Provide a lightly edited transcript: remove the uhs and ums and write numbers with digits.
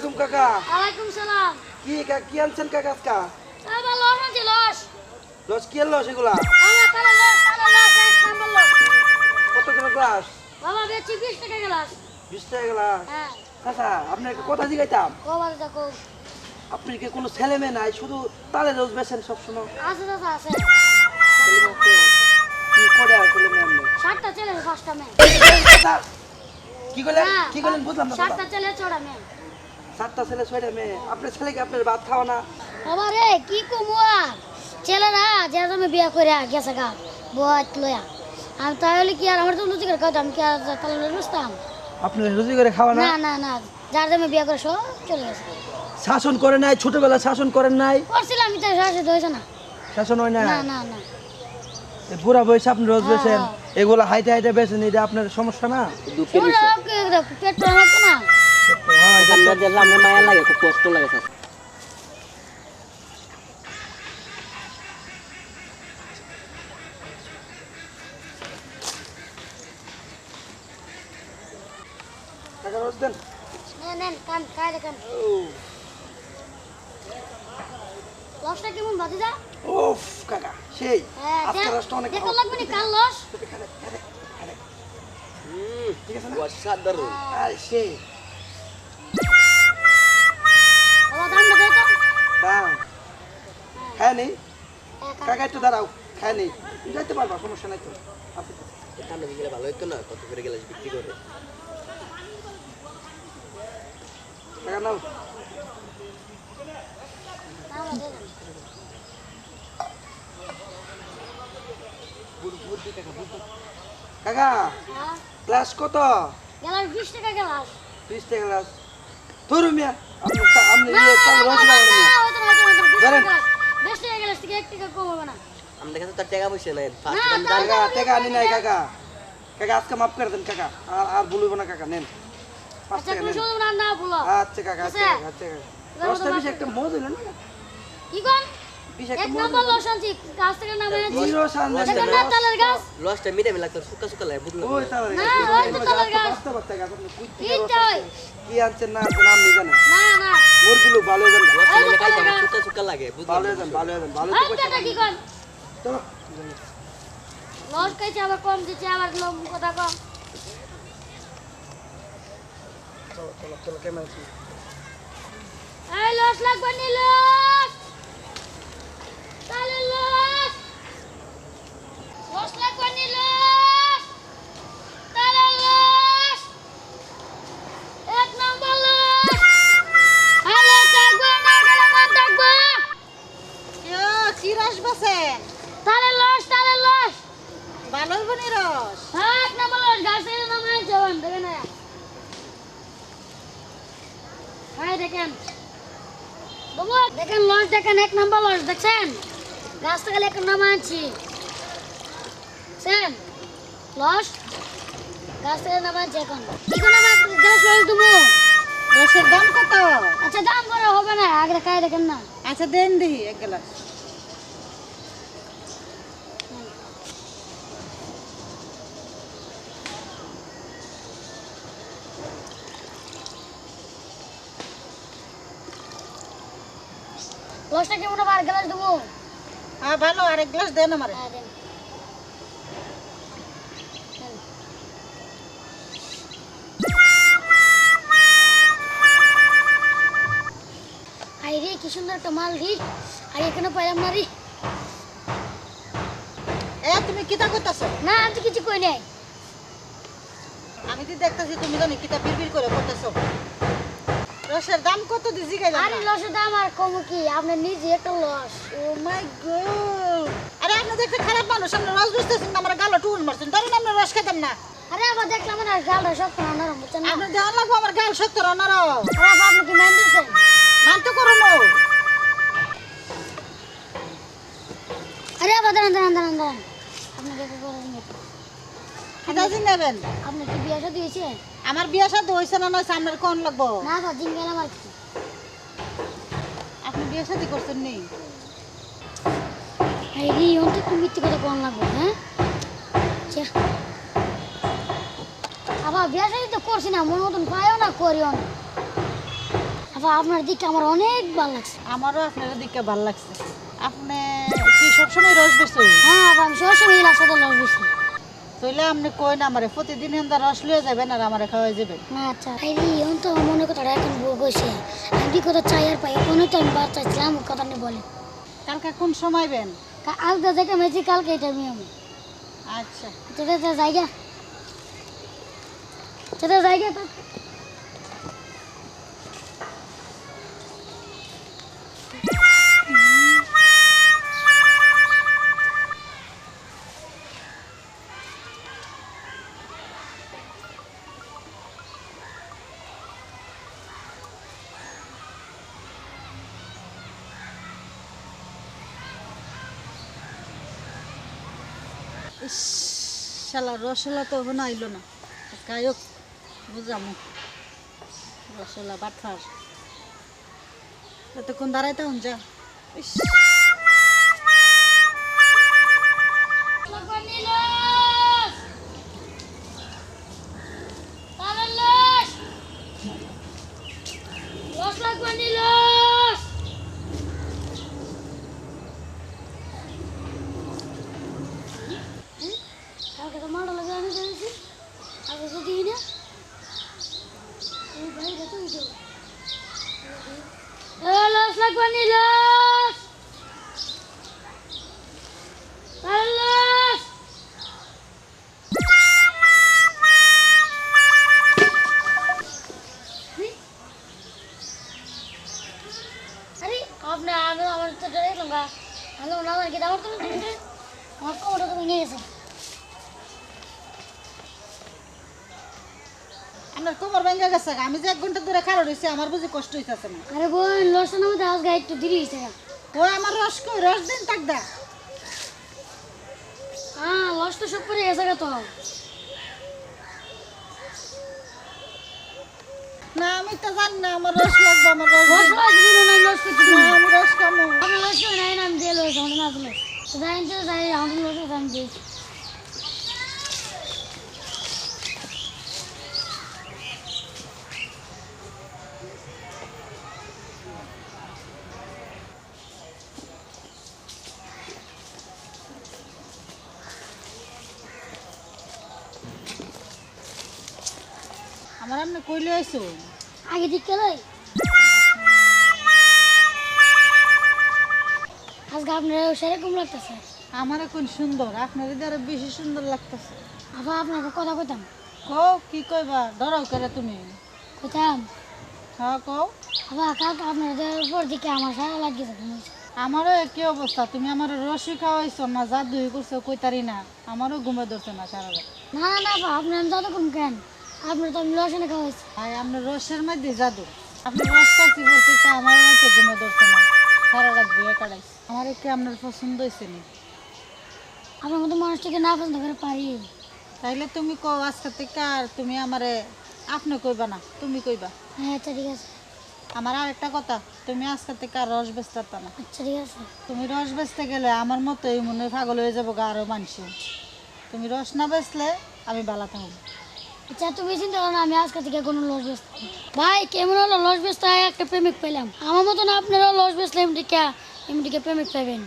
আলাইকুম কাকা। ওয়ালাইকুম সালাম। কি আনছেন কাকা আজকা? আমার লস আছে লস। লস কি লস এগুলা? আমার তালে লস এক নাম্বার লস। কত করে গ্লাস? বাবা বেচি 20 টাকা গ্লাস। 20 টাকা গ্লাস? হ্যাঁ। চাচা আপনার একটা কথা জিগাইতাম। বাবা দেখো। আপনি কি কোনো ছেলে মেয়ে নাই, শুধু তালের রস বেচেন সবসময়? আছে দাদা আছে। ছেলে মেয়ে আছে? কি করে আর ছেলে মেয়ে আপনি? 7টা ছেলে 5টা মেয়ে। চাচা, কি করলেন বুঝলাম না। 7টা ছেলে 6টা মেয়ে। 7টা ছেলে 6টা মেয়ে। আপনার ছেলেকে আপনার ভাত খাওয়া না? বাবা রে কি কমুয়া ছেলেরা যে তুমি বিয়া করে গেছে গা বয়স লয়া আমি তাহলে কি আর আমার তো লুচি করে খাওয়াতাম কি আর তাহলে বুঝতাম আপনি রুজি করে খাওয়া না? না না না যার তুমি বিয়া করে সব চলে গেছে। শাসন করে নাই? ছোটবেলা শাসন করেন নাই? করছিলাম আমি তো শাসিত হয়েছে না। শাসন হয় না? না না না এই বুড়া বয়সে আপনি রোজ বেছেন, হ্যাঁ। এগুলো হাইটে হাইটে বেছেন, এটা আপনার সমস্যা না? পেট তো আমার তো না। হ্যাঁ, এটা আমরা দেখলাম আমার মায়া লাগে, খুব কষ্ট লাগে স্যার। টাকা রোজ দেন। নেন নেন কান খাই দেখেন লসটা কেমন বাজে যা। উফ কাকা সেই হ্যাঁ আজকে রসটা অনেক দেখো লাগবে না কাল লস। ঠিক আছে না? অসাধারণ। আর সেই বাবা দামটা দেয় তো। দাম খায় নেই হ্যাঁ, কাকা, একটু দাঁড়াও, খায় নেই, যাইতে পারবা, সমস্যা নাই তো। আছে তো। ঠান্ডা দিকে ভালো হতো না, কত করে গেলে বিক্রি করে। টাকা নাও। দামটা দেয় না। কাকা হ্যাঁ গ্লাস কত? গেলাস 20 টাকা গেলাস। 20 টাকা গ্লাস। ধরু মিয়া, আপনি চাল রস লাগানো মিয়া। ধরেন। 20 টাকা গেলাস থেকে 1 টাকা কম হবে না। আমাদের কাছে তার টাকা পয়সা নাই, ফার্স্ট না, দাম তাও দাম। কাকা টাকা আনি নাই কাকা, কাকা আজকে মাফ করে দেন কাকা, আর ভুলব না কাকা, নেন 5 আচ্ছা টাকা তুমি নেন। শুধু না না বলো আচ্ছা কাকা, আচ্ছা কাকা, আচ্ছা কাকা। রসটা বেশি একটা মজ হইল না? কি কোন বেশি এক একটা মজ নম্বর লস আনছি গাছ থেকে নামে আনছি। কি রস আনলেন? দেখেন না তালের গাছ। লসটা মিটে লাগতো, শুকা শুকা লাগে, বুঝলো? ওই তাহলে না, ওই তো তালের গাছ। বাস্তা বাস্তা গাছ, আপনি কই থেকে রস এইটা ওই। আনছেন? কি আনছেন না আনছেন আপনি জানেন? না না মুরগি লোক ভালো হয়ে যান, লসটা ওই তো মনে খাইতে তালের আমার গাছ। শুকা শুকা লাগে, বুঝলো? ভালো হয়ে যান, ভালো হয়ে যান, ভালো তো ওই পয়সা তো কি কোন চলো লস খাইছে আবার কম দিচ্ছে আবার লোক কথা কম। চলো চলো চলো, ক্যামেরা ছিল। এই লস লাগবে নি লস তালে লস লস লাগবে নি লস তালে লস এক নম্বর লস আলে থাকবে না গেলে মন থাকবে কি রস বসেন? তালে লস ভালো বনি রস। হ্যাঁ এক নম্বর লস গাছের নামে জবান দেখে না হাই দেখেন বাবু দেখেন লস দেখেন এক নম্বর লস দেখছেন গাছ থেকে এক নামে আনছি সেন লস গাছ থেকে নামে আনছি এখন কি কোনো আমার গাছ লস দেবো রসের দাম কত? আচ্ছা দাম করে হবে না আগে খাই দেখেন না আচ্ছা দেন দিহি এক গ্লাস। লসটা কেমন হবে আর গ্লাস দেবো হ্যাঁ ভালো, আর এক গ্লাস দেন আমারে। হ্যাঁ দেন আই রে কি সুন্দর একটা মাল রি আর এখানে পাইলাম না রে তুমি কিতা করতেছো? না আমি তো কিছু কই নাই আমি তো দেখতেছি তুমি জানি কিতা বিড়বিড় করে করতেছো। রসের দাম কত দিছি গাইলা? আরে লসের দাম আর কম কি আপনি নিজে একটা লস ও মাই গড! আরে আপনি দেখতে খারাপ মানুষ, আপনি রস বুঝতেছেন না, আমার গালো টুন মারছেন, ধরেন আমরা রস খেতাম না। আরে আবার দেখলাম না গালটা শক্ত না নরম বুঝছেন না আপনি দেওয়ান লাগবো আমার গাল সত্য রান্নার। আরে আবার আপনি কি মাইন দিচ্ছেন মানতে করো না। আরে আবার দাঁড়ান আপনি দেখে করেন কিতা দিন নেবেন? আপনি কি বিয়ে শাদী হয়েছে আমার বিয়া সাথে হয়েছে না নয়, সামনের কোন লাগবো? না স্যার দিন গেলাম আর কি আপনি বিয়ে সাথে করছেন নি? এই রে অন্ত একটু মিথ্যে কথা কোন লাগবে হ্যাঁ আবার বিয়ে শাদী তো করছি না মন মতন পাইও না করিও না আফা আপনার দিকে আমার অনেক ভালো লাগছে। আমারও আপনার দিকে ভালো লাগছে। আপনি কি সবসময় রস বেচুন? হ্যাঁ আফা, আমি সবসময় এলার সাথে লস বেশি। তাইলে আপনি কই না আমারে প্রতিদিন এমন রস লিয়ে যাবেন আর আমারে খাওয়াই যাবেন। আচ্ছা এই এখন তো মনে কথাটা এখন বসে আমি কথা চাই আর পাই এখনই তো আমি বার চাইছিলাম কথা নিয়ে বলে কালকে কোন সময় বেন? আজকে থেকে মেয়েছি কালকে এটা আমি আচ্ছা সেটা জায়গা সেটা জায়গা ইস, শালা রসগোল্লা তো এখনো আইলো না। গায়ক বুঝামো রসগোল্লা বাটফার এতক্ষণ দাঁড়াইতে হন যা। ইস, কালকে তো মাড়া লাগে আমি জানিছি আগে তো দিই না এই ভাই দেখো লস লাগবে নি লস লস আরে আপনি আগে আমার তো দেখলাম গা আমি না আমার কি দাও তো আমার কোমরটা তো ভেঙে গেছে আপনার কোমর ভেঙে গেছে। আমি যে 1 ঘন্টা ধরে খাড়া রয়েছি, আমার বুঝি কষ্ট হইতেছে না। আরে বোন লসের মধ্যে আজকে একটু দেরি হয়েছে ও আমার রস কই? রস দিন তাক দা। হ্যাঁ লস তো সব করে গেছে তো না আমি তো জানি না আমার রস লাগবে। আমার রস লস দিন। লাগবে না লস করতে না, আমি রস খামো। আমি লস করে নাই না আমি দিয়ে লস আমাদের না দিলে যাই তো যাই আমাদের লস আমি দিই আমার আপনি কইলে আইসো। আগে ঠিক লই আজকে আপনার সেরকম লাগতেছে আমার এখন সুন্দর, আপনার এদের আরো বেশি সুন্দর লাগতেছে। আবার আপনাকে কথা কইতাম কও কি কইবা? ডরাও করে তুমি? কইতাম হ্যাঁ কও। আবার কালকে আপনাদের উপর দিকে আমার সারা লাগিয়ে যাবে আমারও একই অবস্থা। তুমি আমার রসি খাওয়াইছো না, জাদুই করছো কইতারি না। আমারও ঘুমে ধরছে না সারা রাত। না না বা আপনার যতক্ষণ কেন আপনার তো আমি লস এনে খাওয়াইছি ভাই আপনার রসের মধ্যে জাদু। আপনি রস খাচ্ছি বলতে আমার রাতে ঘুমে ধরছে না, সারা রাত বইয়ে কাটাইছি। আমার কি আপনার পছন্দ হয়েছে নি? আপনার মতো মানুষটাকে না পছন্দ করে পারি তাইলে তুমি কও আজকে থেকে আর তুমি আমারে আপনি কইবা না, তুমি কইবা। হ্যাঁ আচ্ছা ঠিক আছে আমার আর একটা কথা, তুমি আজকে থেকে আর রস বেচতে পারতা না। আচ্ছা ঠিক আছে তুমি রস বেচতে গেলে আমার মতো এই মনে হয় পাগল হয়ে যাবো গা আরো মানুষ। তুমি রস না বেচলে আমি বালা থাকবো। আচ্ছা তুমি চিন্তা করো না আমি আজকে থেকে কোনো লস বেচতে ভাই কেমন হলো লস বেচতে একটা প্রেমিক পেলাম আমার মতন আপনারাও লস বেচলে এমডিকে প্রেমিক পাবেন